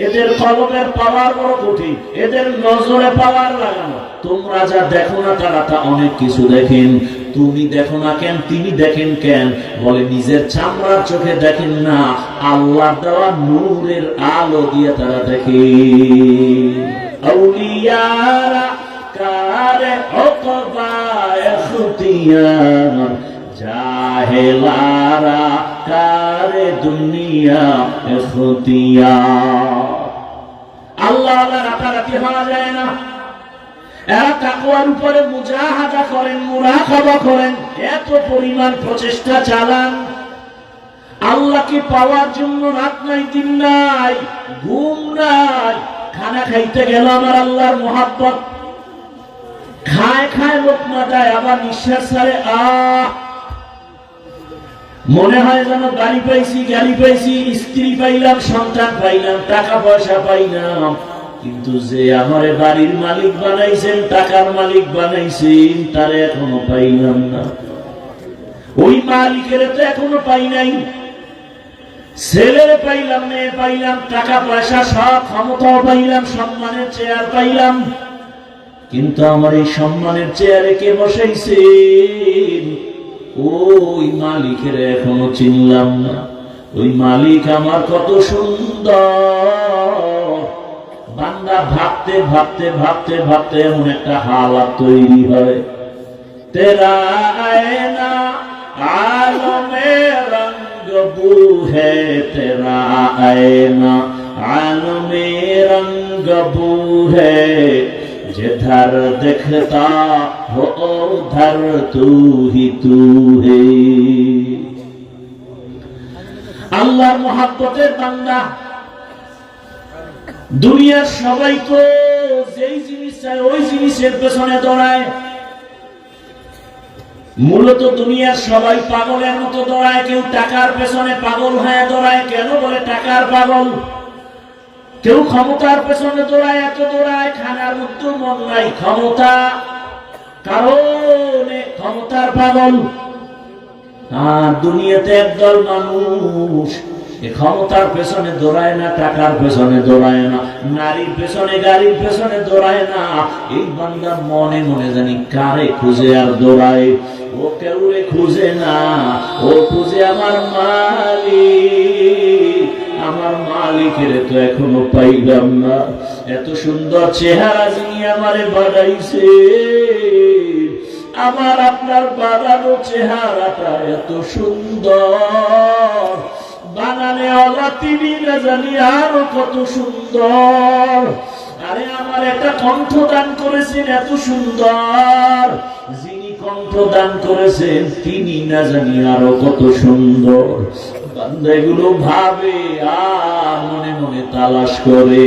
এদের কলবের পাওয়ার বড় কঠিন, এদের নজরে পাওয়ার লাগানো। তোমরা যা দেখো না তারা তা অনেক কিছু দেখেন। তুমি দেখো না কেন? তিনি দেখেন কেন? বলে নিজের চামড়ার চোখে দেখেন না, আল্লাহর দেওয়া নূরের আলো দিয়ে তারা দেখে। আউলিয়ারা কারে ওকবা ইখতিয়ার, জাহেলারা কারে দুনিয়া ইখতিয়ার। আল্লাহ রাতারাতি হওয়া যায় না। এরা তাকওয়ার উপরে মুজাহাদা করেন, মুরাকাবা করেন, এত পরিমাণ প্রচেষ্টা চালান। আল্লাহকে পাওয়ার জন্য রাত নাই, দিন নাই, ঘুম নাই। খানা খাইতে গেল আমার আল্লাহর মোহাব্বত, খায় খায় লোকমা দেয়, আবার নিঃশ্বাস ছাড়ে মনে হয় যেন গাড়ি পাইছি, গাড়ি পাইছি, স্ত্রী পাইলাম, সন্তান পাইলাম, টাকা পয়সা পাইলাম। কিন্তু যে আমারে বাড়ির মালিক বানাইছেন, টাকার মালিক বানাইছেন, তারে এখনো পাইলাম না। ওই মালিকের তো এখনো পাই নাই। ছেলেরে পাইলাম, মেয়ে পাইলাম, টাকা পয়সা সব, ক্ষমতাও পাইলাম, সম্মানের চেয়ার পাইলাম, কিন্তু আমার এই সম্মানের চেয়ারে কে বসাইছেন? ওই মালিকের এখনো চিনলাম না। ওই মালিক আমার কত সুন্দর। বান্দা ভাবতে ভাবতে ভাবতে ভাবতে এমন একটা হালাত তৈরি হয়, তেরা আয়না আলমে রঙ্গ বু হে, তেরা আয়না আলমে রঙ্গ বু হে, जिधर दिखता हो उधर तू ही तू है। আল্লাহর মহব্বতের বান্দা। দুনিয়ার সবাই তো যেই জিনিস চায় ওই জিনিসের পেছনে দৌড়ায়। মূলত দুনিয়ার সবাই পাগলের মতো দৌড়ায়। কেউ টাকার পেছনে পাগল হয়ে দৌড়ায়। কেন বলে টাকার পাগল? কেউ ক্ষমতার পেছনে দৌড়ায়, এত দৌড়ায় খানার মধ্যে মন নাই। ক্ষমতা কারণে ক্ষমতার পাগল। আর দুনিয়াতে একদল মানুষ ক্ষমতার পেছনে দৌড়ায় না, টাকার পেছনে দৌড়ায় না, নারীর পেছনে গাড়ির পেছনে দৌড়ায় না। এই বান্দা মনে মনে জানি কারে খুঁজে আর দৌড়ায়। ও কেউরে খুঁজে না, ও খুঁজে আমার মালিক। আমার মালিকের তো এখনো পাইলাম না। এত সুন্দর চেহারা যিনি আমারে বানাইছে, আমার আপনার বানানো চেহারাটা এত সুন্দর, বানানে ওলা তিনি না জানি আরো কত সুন্দর। আরে আমার একটা কণ্ঠ দান করেছেন এত সুন্দর, যিনি কণ্ঠ দান করেছেন তিনি না জানি আরো কত সুন্দর। বান্দা এগুলো ভাবে আর মনে মনে তালাশ করে।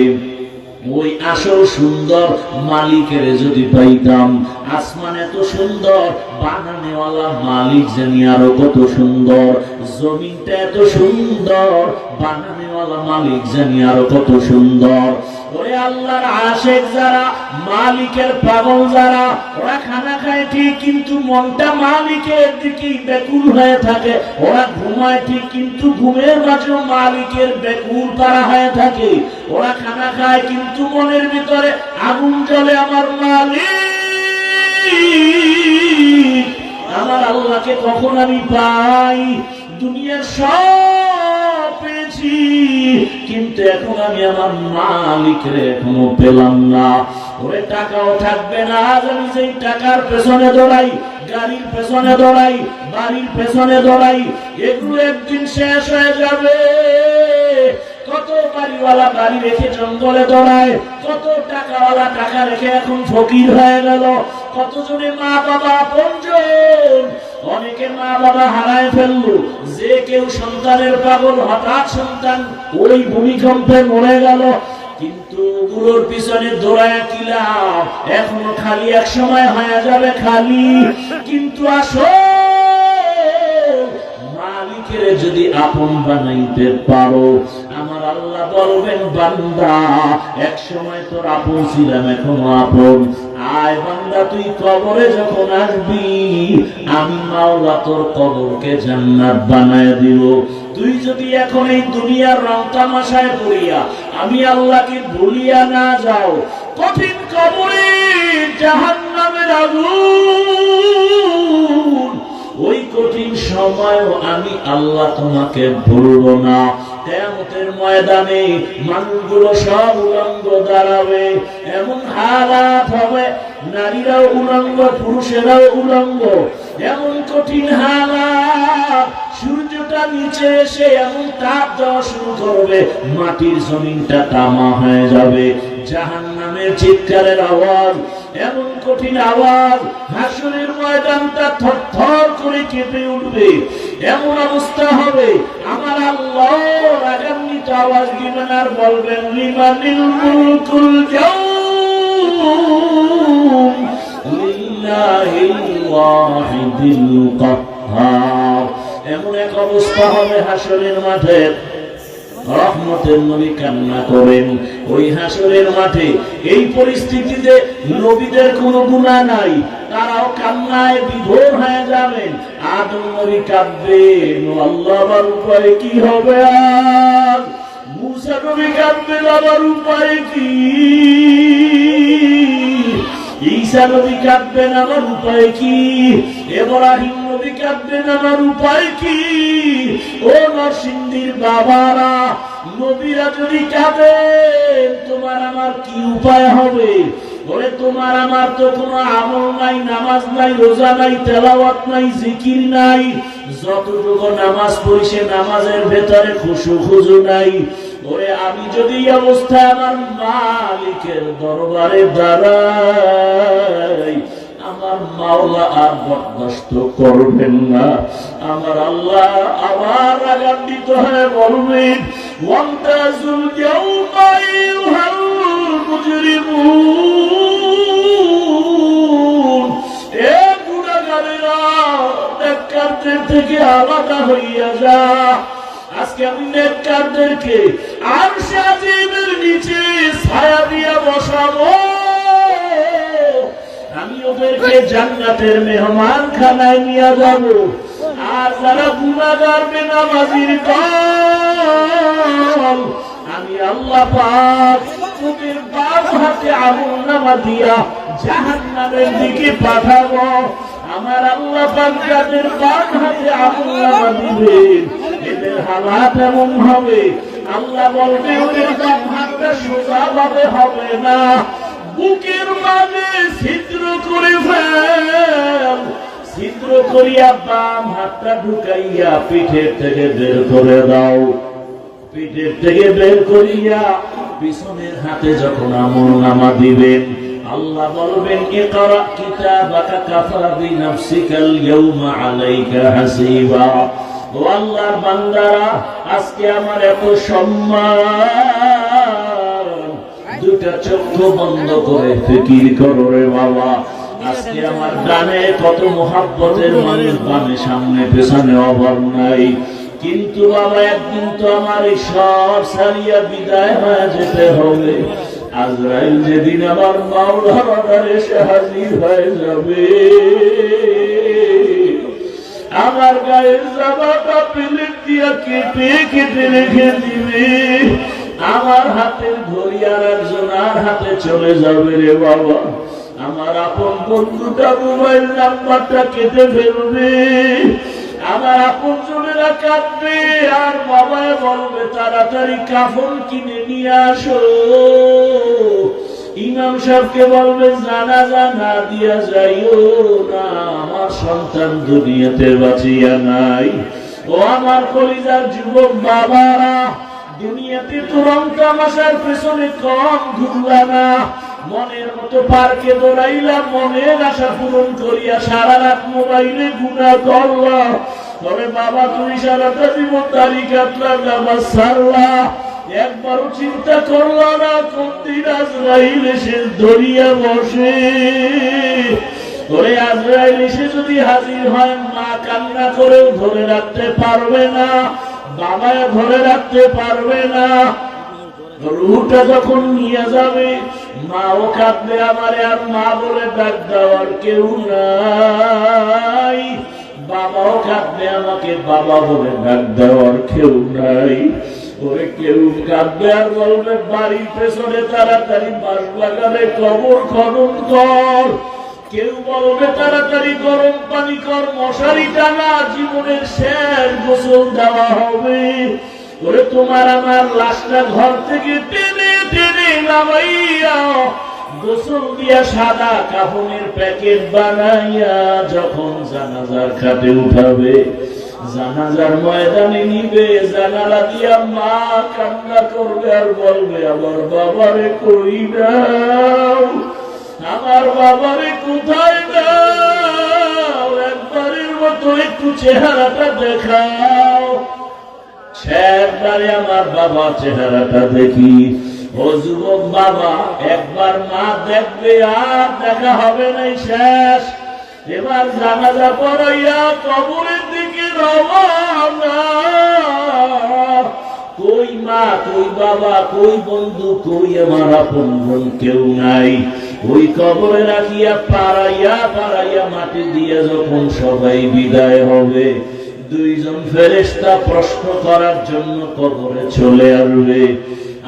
ওই আসল সুন্দর মালিকের যদি পাইতাম, আসমান এত সুন্দর, বানানেওয়ালা মালিক জানি আরো কত সুন্দর। জমিনটা এত সুন্দর, বানানেওয়ালা মালিক জানি আরো কত সুন্দর। ওরে আল্লাহর আশেক যারা, মালিকের পাগল যারা, ওরা খানা খায় ঠিক কিন্তু মনটা মালিকের দিকেই ব্যাকুল হয়ে থাকে। ওরা ঘুমায় ঠিক কিন্তু ঘুমের মাঝে মালিকের ব্যাকুল তারা হয়ে থাকে। ওরা খানা খায় কিন্তু মনের ভিতরে আগুন জ্বলে, আমার মালিক আমার আল্লাহকে কখন আমি পাই। দুনিয়ার সব পেয়েছি কিন্তু এখন আমি আমার মালিকের এখনো পেলাম না। ওরে টাকাও থাকবে না, আজ আমি সেই টাকার পেছনে দৌড়াই, গাড়ির পেছনে দৌড়াই, বাড়ির পেছনে দৌড়াই, এগুলো একদিন শেষ হয়ে যাবে। কত বাড়িওয়ালা বাড়ি রেখে জঙ্গলে দৌড়ায়, কত টাকাওয়ালা টাকা রেখে এখন ফকির হয়ে গেল। কতজনে মা বাবা আপনজন, অনেকে মা বাবা হারায় ফেললো। যে কেউ সন্তানের পাগল, হঠাৎ সন্তান ওই ভূমিকম্পে মরে গেল। কিন্তু গুলোর পিছনে দৌড়ায় কি লাভ? এখনো খালি, এক সময় হয়ে যাবে খালি। কিন্তু আসো মালিকের যদি আপন বানাইতে পারো, আমার আল্লাহ বলবেন বান্দা এক সময় তোর আপন ছিলাম, এখনো আপন। আয় বান্দা তুই কবরে যখন আসবি, আমি মাওলা তোর কবরকে জান্নাত বানায় দিব। তুই যদি এখন এই দুনিয়ার রং তামাশায় পড়িয়া আমি আল্লাহকে ভুলিয়া না যাও, কঠিন কবরে জাহান্নামের আগুন, ওই কঠিন সময়ও আমি আল্লাহ তোমাকে ভুলব না। কিয়ামতের ময়দানে মানুষগুলো সব উলঙ্গ দাঁড়াবে, এমন হালাত হবে, নারীরাও উলঙ্গ, পুরুষেরাও উলঙ্গ, এমন কঠিন হালাত। সূর্যটা নিচে এসে এমন তাপ দেওয়া শুরু করবে, মাটির জমিনটা তামা হয়ে যাবে। জাহান্নামের চিৎকারের আওয়াজ, এমন কঠিন আওয়াজ, হাসরের ময়দানটা থরথর করে কেঁপে উঠবে। এমন অবস্থা হবে, আমার আল্লাহ রাগান্বিত আওয়াজ দিবেন আর বলবেন লিমানিল মুলকুল ইয়াউম লিল্লাহিল ওয়াহিদিল কাহ্হার। এমন এক অবস্থা হবে হাসরের মাঠে, রহমতের নবী কান্না করেন ওই হাসরের মাঠে। এই পরিস্থিতিতে নবীদের কোনো গুনাহ নাই, তারাও কান্নায় বিভোর হয়ে যাবেন। আদম নবী কাঁদবেন, আল্লাহ আমার উপায় কি হবে আজ? মুসা নবী কাঁদবেন, আমার উপায় কি? ঈসা নবী কাঁদবেন, আমার উপায় কি? ইব্রাহিম নবী কাঁদবেন, আমার উপায় কি? ও নরসিংদীর বাবারা, নবীরা যদি কাঁদেন, তোমার আমার কি উপায় হবে? বলে তোমার আমার তো কোনো আমল নাই, নামাজ নাই, রোজা নাই, তেলাওয়াত নাই, জিকির নাই। যতটুকু নামাজ পড়ি সে নামাজের ভেতরে খুশু খুজু নাই। ওরে আমি যদি এই অবস্থায় আমার মালিকের দরবারে দাঁড়াই, আমার মাওলা আর বরদাস্ত করবেন না। আমার আল্লাহ আবার রাগান্বিত হয়ে বলবেন, ওয়ান্তাজুল ইয়াউমা আইয়ুহাল মুজরিমুন, এ গুনাহগারেরা নেককারদের থেকে আলাদা হইয়া যা। আজকে আমি নেককারদেরকে আরশে আজিমের নিচে ছায়া দিয়ে বসাবো, আমি ওদেরকে জান্নাতের মেহমান খানায় নিয়ে যাব। আর যারা গুনাহগার বেনামাজির দল, আমি আল্লাহ পাক ওদের বাম হাতে আমলনামা দিয়া জাহান্নামের দিকে পাঠাবো। আমার আল্লাহ পাক যাদের বাম হাতে আমলনামা দিবেন, এদের হালাত এমন হবে, আল্লাহ বলবে ওদের বাম হাতটা সোজাভাবে হবে না, বুকের মাঝে ছিদ্র করে ফেল, ছিদ্র করিয়া বাম হাতটা ঢুকাইয়া পিঠের থেকে বের করে দাও। পিঠের থেকে বের করিয়া পিছনের হাতে যখন আমলনামা দিবেন, আল্লাহ বলবেন, ইকরা কিতাবাকা কাফা বিনাফসিকাল ইয়াউমা আলাইকা হাসিবা। ও আল্লাহর বান্দারা, আজকে আমার এত সম্মান, দুটা চক্ষু বন্ধ করে ফিকির করো রে বাবা। আজকে আমার ডানে কত মুহাব্বতের মানুষ, বামে সামনে পেছনে অভাব নাই, কিন্তু বাবা একদিন তো আমার এই সব সারিয়া বিদায় হয়ে যেতে হবে। আজরাইল যেদিন আমার মাওলার অর্ডার এসে হাজির হয়ে যাবে, আমার গায়ের জামাটা প্লেট দিয়া কেটে কেটে রেখে দিবে, আমার হাতের ঘড়ি আর একজনের হাতে চলে যাবে রে বাবা। আমার আপন বন্ধুটা মোবাইল নাম্বারটা কেটে ফেলবে, আমার আপন জনেরা কাঁদবে, আর বাবা বলবে তাড়াতাড়ি কাফন কিনে নিয়ে আসো। ইমাম সাহেবকে বলবে জানাজা না দিয়া যাইও না, আমার সন্তান দুনিয়াতে বাঁচিয়া নাই। ও আমার কলিজার যুবক বাবারা, দুনিয়াতে তো রং তামাশার পেছনে কম ঘুরলা না, মনের মতো পার্কে দৌড়াইলাম, মনের আশা পূরণ করিয়া সারা রাত মোবাইলে গুনাহ করলাম। তবে বাবা তুমি সারাটা জীবন দাড়ি কাটলা, নামাজ ছাড়লা, একবারও চিন্তা করলা না কোন দিন আজরাইল এসে ধরিয়া বসে। ওরে আজরাইল এসে যদি হাজির হয়, মা কান্না করেও ধরে রাখতে পারবে না, বাবায় ধরে রাখতে পারবে না। রুহটা যখন নিয়ে যাবে, মাও কাঁদবে আমারে, আর মা বলে ডাক দেওয়ার কেউ নাই, বাবাও কাঁদবে আমাকে, বাবা বলে ডাক দেওয়ার কেউ নাই। ওরে কেউ কাঁদবে আর বলবে বাড়ির পেছনে তাড়াতাড়ি বাঁশ বাগানে কবর খনন কর, কেউ বলবে তাড়াতাড়ি গরম পানি কর, মশারি টানা, জীবনের শেষ গোসল দেওয়া হবে। ওরে তোমার আমার লাশটা ঘর থেকে টেনে টেনে নামাইয়া গোসল দিয়া সাদা কাফনের প্যাকেট বানাইয়া যখন জানাজার খাটে উঠাবে, জানাজার ময়দানে নিবে, জানালা দিয়া মা কান্না করবে আর বলবে আমার বাবারে কই দাও, আমার বাবারে কোথায় দাও, একবারের মতো একটু চেহারাটা দেখাও। শেষবারে আমার বাবা চেহারাটা দেখি। ও যুবক বাবা, একবার মা দেখবে আর দেখা হবে নাই, শেষ। এবার জানাজা পড়াইয়া কবরের দিকে রওনা। কই মা, কই বাবা, কই বন্ধু, কই আমার আপন বোন, কেউ নাই। ওই কবরে রাখিয়া পাড়াইয়া পাড়াইয়া মাটি দিয়ে যখন সবাই বিদায় হবে, দুইজন ফেরেশতা প্রশ্ন করার জন্য কবরে চলে আসবে।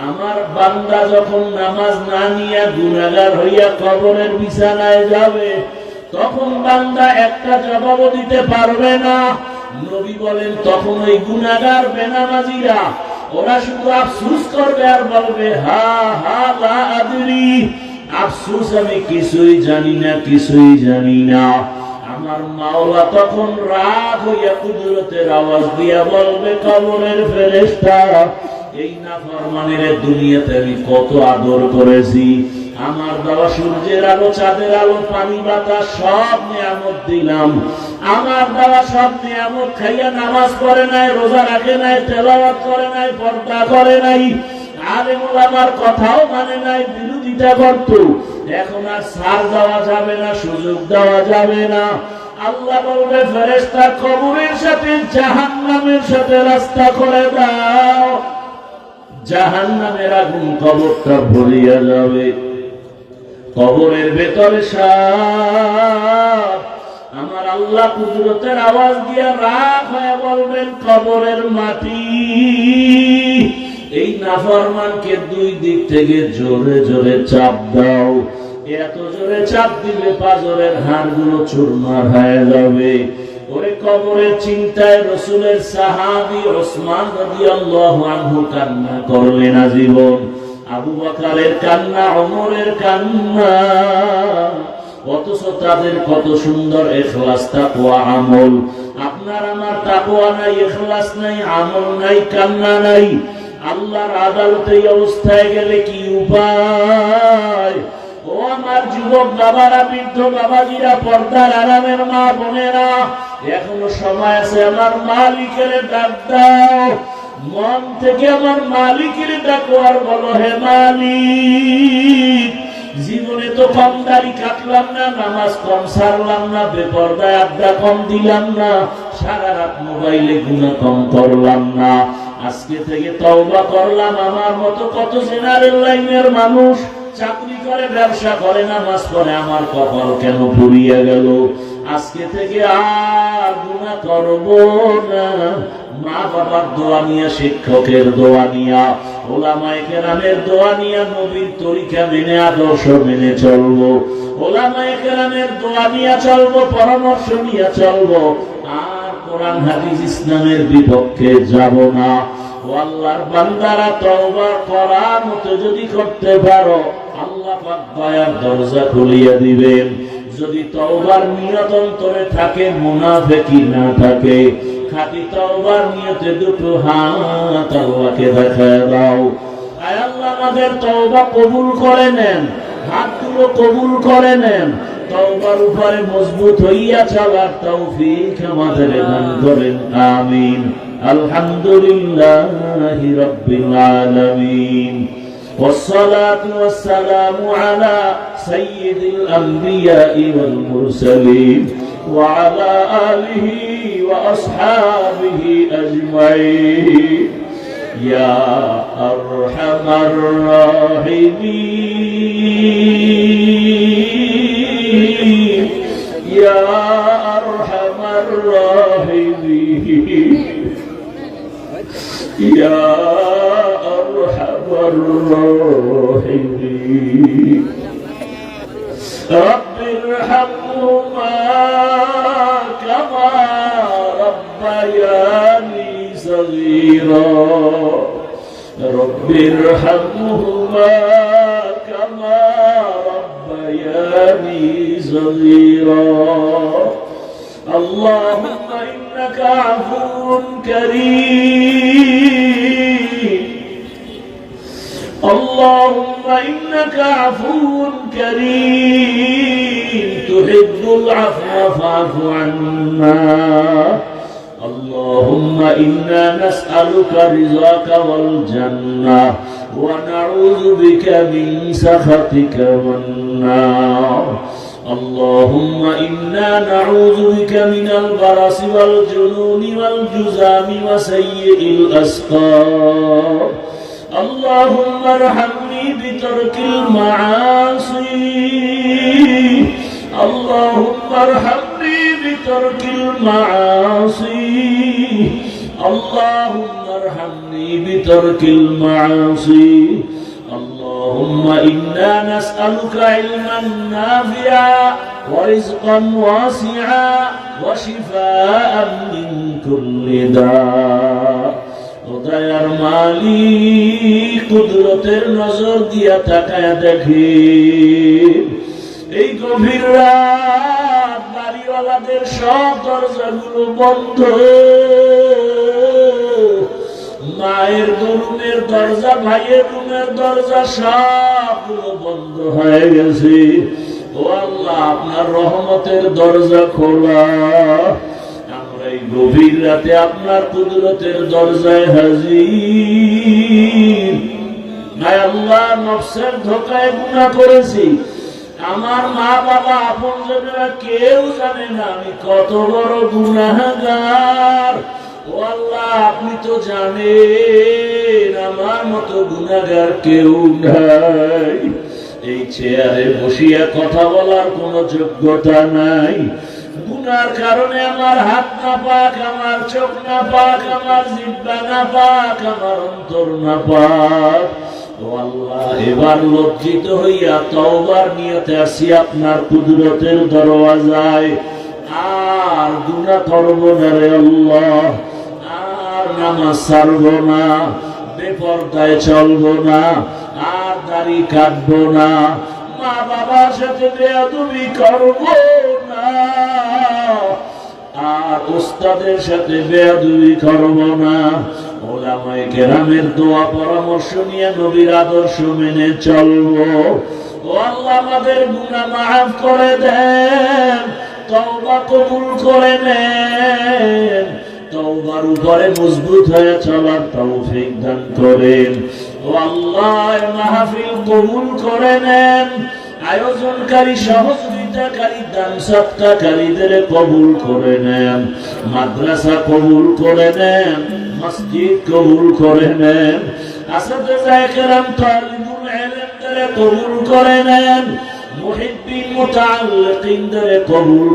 আমার বান্দা যখন নামাজ না নিয়া গুনাহগার হইয়া কবরের বিছানায় যাবে, তখন বান্দা একটা জবাবও দিতে পারবে না। নবী বলেন তখন ওই গুনাহগার বেনামাজিরা ওরা শুধু আফসোস করবে আর বলবে হা হা লা আদরি, আফসোস আমি কিছুই জানি না, কিছুই জানি না। আমার মাওলা তখন রাগ হইয়া কুদরতের আওয়াজ দিয়া বলবে কবরের ফেরেশতা, এই নাফরমানের দুনিয়াতে আমি কত আদর করেছি, আমার দেওয়া সূর্যের আলো, চাঁদের আলো, পানি বাতাস সব নিয়ামত দিলাম। আমার দেওয়া সব নিয়ামত খাইয়া নামাজ পড়ে নাই, রোজা রাখে নাই, তেলাওয়াত করে নাই, পর্দা করে নাই, আলেম ওলামার কথাও মানে নাই, বিরোধিতা করত। এখন আর ছাড় দেওয়া যাবে না, সুযোগ দেওয়া যাবে না। আল্লাহ বলবে, ফেরেশতা কবরের সাথে জাহান্নামের সাথে রাস্তা করে দাও। জাহান্নামের আগুন কবরটা ভরিয়া যাবে। কবরের ভেতরে সাপ। আমার আল্লাহ কুদরতের আওয়াজ দিয়া রাগ হয়ে বলবেন, কবরের মাটি এই নাফরমানকে দুই দিক থেকে জোরে জোরে চাপ দাও। এত জোরে চাপ দিবে পাজরের হাড়গুলো চুরমার হয়ে যাবে। ওরে কবরের চিন্তায় রাসূলের সাহাবী ওসমান রাদিয়াল্লাহু আনহু কান্না করলেন আজীবন। আবু বকরের কান্না, ওমরের কান্না, অথচ তাদের কত সুন্দর ইখলাস, তাকওয়া, আমল। আপনার আমার তাকওয়া নাই, ইখলাস নাই, আমল নাই, কান্না নাই। আল্লাহর আদালতে এই অবস্থায় গেলে কি উপায়? ও আমার যুবক বাবারা, বৃদ্ধ বাবাজিরা, পর্দার আরামের মা বোনেরা, এখনো সময় আছে। আমার মালিকের ডাক দাও, মন থেকে আমার মালিকের ডাকো আর বলো, হে মালিক, জীবনে তো কম দাড়ি কাটলাম না, নামাজ কম সারলাম না, বেপরদায় আড্ডা কম দিলাম না, সারা রাত মোবাইলে গুনাহ কম করলাম না। আজকে থেকে তওবা করলাম। আমার মতো কত জেনারেল লাইনের মানুষ চাকরি করে, ব্যবসা করে, নামাজ পড়ে, আমার কপাল কেন পুড়িয়ে গেল? আজকে থেকে আর গুনাহ করব না। মা বাবার দোয়া নিয়া, শিক্ষকের দোয়া নিয়া, ওলামায়ে কেরামের দোয়া নিয়া, নবীর তরিকা মেনে, আদর্শ মেনে চলবো। ওলামায়ে কেরামের দোয়া নিয়া চলবো, পরামর্শ নিয়া চলবো। আর কোরআন হাদিস ইসলামের বিপক্ষে যাব না। ও আল্লাহর বান্দারা, তওবা করার মতো যদি করতে পারো, আল্লাহ পাক দয়ার দরজা খুলিয়া দিবেন। যদি তওবার নিয়ত অন্তরে থাকে, মুনাফিকি না থাকে, খাঁটি তওবার নিয়তে দুটো হাত আল্লাহকে দেখায় দাও। আয় আল্লাহ, আমাদের তওবা কবুল করে নেন, হাতগুলো কবুল করে নেন। তওবার উপরে মজবুত হইয়া চলার তৌফিক আমাদের দান করেন, আমিন। আলহামদুলিল্লাহি রাব্বিল আলামিন। والصلاة والسلام على سيد الأنبياء والمرسلين وعلى آله وأصحابه أجمعين يا أرحم الراحمين يا أرحم الراحمين يا أرحم الراحمين رب ارحمهما كما ربياني صغيرا رب ارحمهما كما ربياني صغيرا اللهم إنك عفو كريم اللهم إنك عفو كريم تحب العفو فاعف عنا اللهم إنا نسألك رضاك والجنة ونعوذ بك من سخطك والنار اللهم إنا نعوذ بك من البرص والجنون والجذام وسيء الأسقام اللهم ارحمني بترك المعاصي اللهم ارحمني بترك المعاصي اللهم ارحمني بترك المعاصي اللهم إنا نسألك علما نافعا ورزقا واسعا وشفاء من كل داء দয়ার মালিক কুদরতের নজর দিয়া তাকায় দেখে এই গভীর রাত বাড়িওয়ালাদের সব দরজাগুলো বন্ধ মায়ের রুমের দরজা, ভাইয়ের রুমের দরজা সবগুলো বন্ধ হয়ে গেছে। ও আল্লাহ, আপনার রহমতের দরজা খোলা। আমরা এই গভীর রাতে আপনার কুদরতের দরজায় হাজির। হায় আল্লাহ, নফসের ধোঁকায় গুনাহ করেছি। আমার মা বাবা আপনজনেরা কেউ জানে না আমি কত বড় গুনাহগার। ও আল্লাহ, আপনি তো জানেন আমার মতো গুনাহগার কেউ নাই। এই চেয়ারে বসিয়া কথা বলার কোনো যোগ্যতা নাই। গুনার কারণে আমার হাত না পাক, আমার চোখ না পাক, আমার জিহ্বা না পাক, আমার অন্তর না পাক। ও আল্লাহ, এবার লজ্জিত হইয়া তওবার নিয়তে আসি আপনার কুদরতের দরওয়াজায়। আর গুনাহ করব না রে আল্লাহ, আর নামাজ ছাড়ব না, বেপরদায় চলব না, আর দাড়ি কাটবো না, মা বাবার সাথে বেয়াদবি করব না, আর উস্তাদের সাথে বেয়াদবি করব না। ওলামায়ে কেরামের দোয়া পরামর্শ নিয়ে নবীর আদর্শ মেনে চলবো। ও আল্লাহ, আমাদের গুনাহ মাফ করে দেন, তওবা কবুল করে নেন, তওবার উপরে মজবুত হয়ে চলার তৌফিক দান করেন। ও আল্লাহ, মাহফিল কবুল করে নেন, আয়োজনকারী, সহযোগিতাকারী, দান সদকাকারীদের কবুল করে নেন, মাদ্রাসা কবুল করে নেন, মসজিদ কবুল করে নেন, আসাতিজা কেরাম, তালিবুল ইলমদের কবুল করে নেন, মুহিব্বিন মুতাআল্লিকিনদের কবুল